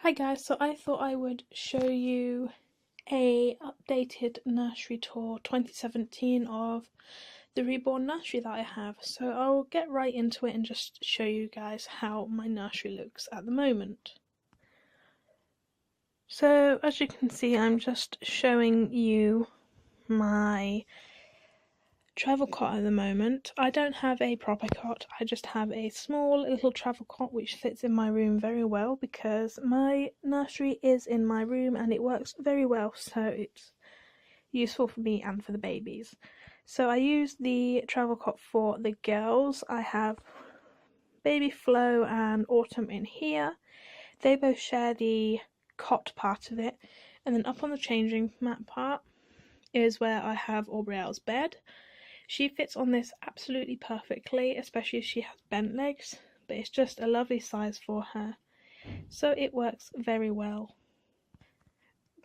Hi guys, so I thought I would show you a updated nursery tour 2017 of the Reborn nursery that I have. So I'll get right into it and just show you guys how my nursery looks at the moment. So as you can see, I'm just showing you my travel cot at the moment. I don't have a proper cot, I just have a small little travel cot which fits in my room very well because my nursery is in my room and it works very well, so it's useful for me and for the babies. So I use the travel cot for the girls. I have baby Flo and Autumn in here. They both share the cot part of it, and then up on the changing mat part is where I have Aubrielle's bed. She fits on this absolutely perfectly, especially if she has bent legs, but it's just a lovely size for her, so it works very well.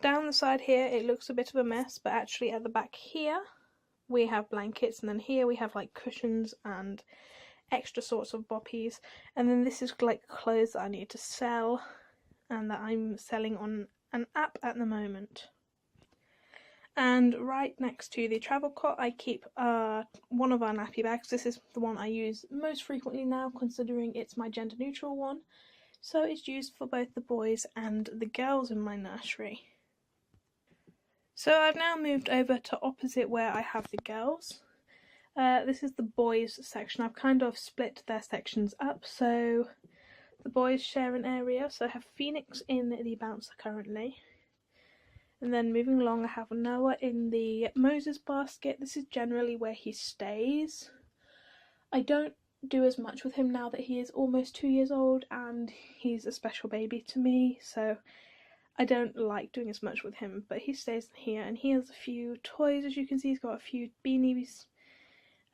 Down the side here it looks a bit of a mess, but actually at the back here we have blankets, and then here we have like cushions and extra sorts of boppies, and then this is like clothes that I need to sell and that I'm selling on an app at the moment. And right next to the travel cot I keep one of our nappy bags. This is the one I use most frequently now, considering it's my gender neutral one, so it's used for both the boys and the girls in my nursery. So I've now moved over to opposite where I have the girls. This is the boys section. I've kind of split their sections up, so the boys share an area. So I have Phoenix in the bouncer currently. And then moving along I have Noah in the Moses basket. This is generally where he stays. I don't do as much with him now that he is almost 2 years old and he's a special baby to me, so I don't like doing as much with him, but he stays here and he has a few toys. As you can see, he's got a few beanies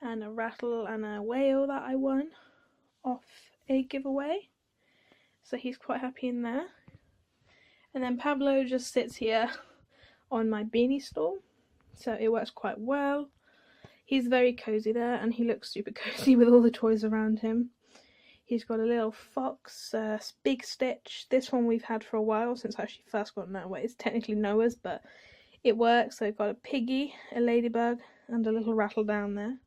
and a rattle and a whale that I won off a giveaway, so he's quite happy in there. And then Pablo just sits here on my beanie stool, so it works quite well. He's very cozy there and he looks super cozy with all the toys around him. He's got a little fox, big Stitch. This one we've had for a while, since I actually first got Noah. It's technically Noah's, but it works. So I've got a piggy, a ladybug, and a little rattle down there.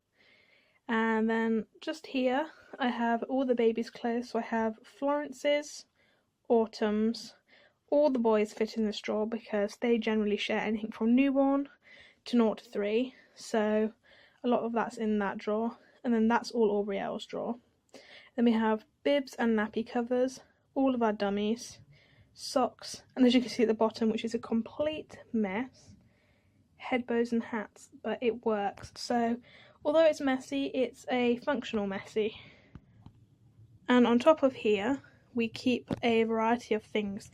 And then just here I have all the babies' clothes. So I have Florence's, Autumn's. All the boys fit in this drawer because they generally share anything from newborn to 0 to 3. So a lot of that's in that drawer. And then that's all Aubrielle's drawer. Then we have bibs and nappy covers, all of our dummies, socks, and as you can see at the bottom, which is a complete mess, head bows and hats, but it works. So although it's messy, it's a functional messy. And on top of here we keep a variety of things.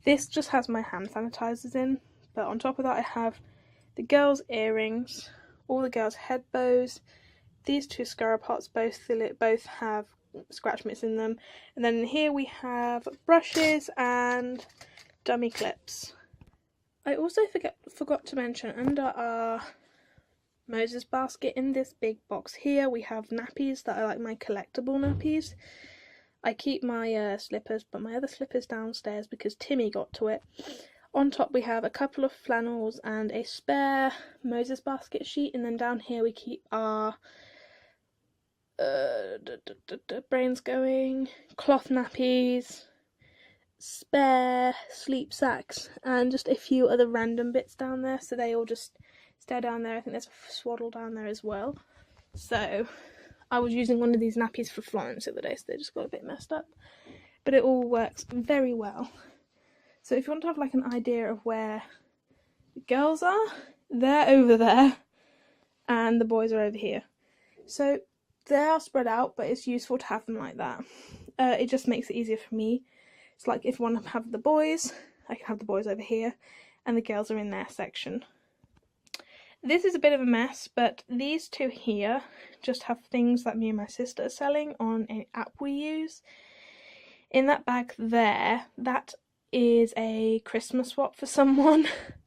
This just has my hand sanitizers in, but on top of that I have the girls' earrings, all the girls' head bows, these two scarab pots both have scratch mitts in them, and then here we have brushes and dummy clips. I also forgot to mention, under our Moses basket in this big box here we have nappies that are like my collectible nappies. I keep my slippers, but my other slippers downstairs because Timmy got to it. On top we have a couple of flannels and a spare Moses basket sheet, and then down here we keep our brains going, cloth nappies, spare sleep sacks, and just a few other random bits down there, so they all just stay down there. I think there's a swaddle down there as well. So I was using one of these nappies for Florence the other day, so they just got a bit messed up, but it all works very well. So if you want to have like an idea of where the girls are, they're over there and the boys are over here. So they are spread out, but it's useful to have them like that. It just makes it easier for me. It's like if I want to have the boys, I can have the boys over here and the girls are in their section. This is a bit of a mess, but these two here just have things that me and my sister are selling on an app we use. In that bag there, that is a Christmas swap for someone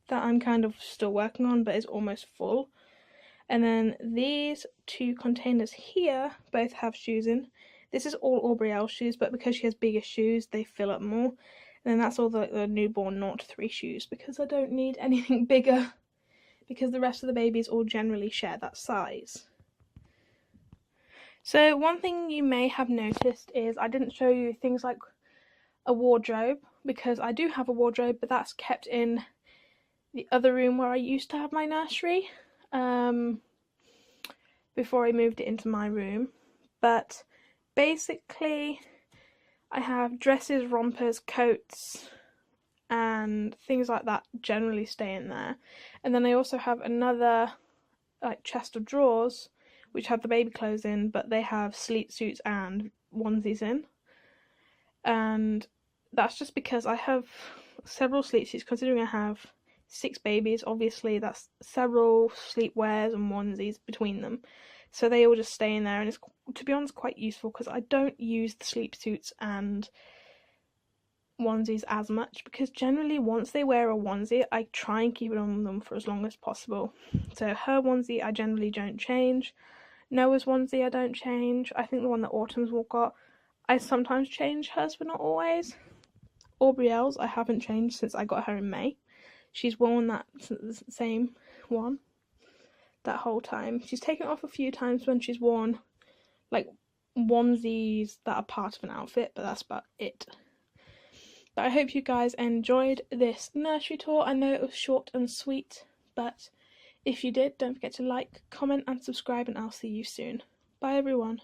that I'm kind of still working on, but is almost full. And then these two containers here both have shoes in. This is all Aubrielle shoes, but because she has bigger shoes, they fill up more. And then that's all the newborn 0 to 3 shoes, because I don't need anything bigger, because the rest of the babies all generally share that size. So one thing you may have noticed is I didn't show you things like a wardrobe, because I do have a wardrobe, but that's kept in the other room where I used to have my nursery, before I moved it into my room. But basically I have dresses, rompers, coats and things like that generally stay in there. And then I also have another like chest of drawers which have the baby clothes in, but they have sleep suits and onesies in. And that's just because I have several sleep suits, considering I have 6 babies. Obviously that's several sleepwears and onesies between them, so they all just stay in there. And it's, to be honest, quite useful, because I don't use the sleep suits and onesies as much, because generally once they wear a onesie I try and keep it on them for as long as possible. So her onesie I generally don't change, Noah's onesie I don't change, I think the one that Autumn's got I sometimes change hers but not always. Aubrielle's I haven't changed since I got her in May. She's worn that same one that whole time. She's taken it off a few times when she's worn like onesies that are part of an outfit, but that's about it. But I hope you guys enjoyed this nursery tour. I know it was short and sweet, but if you did, don't forget to like, comment and subscribe, and I'll see you soon. Bye everyone.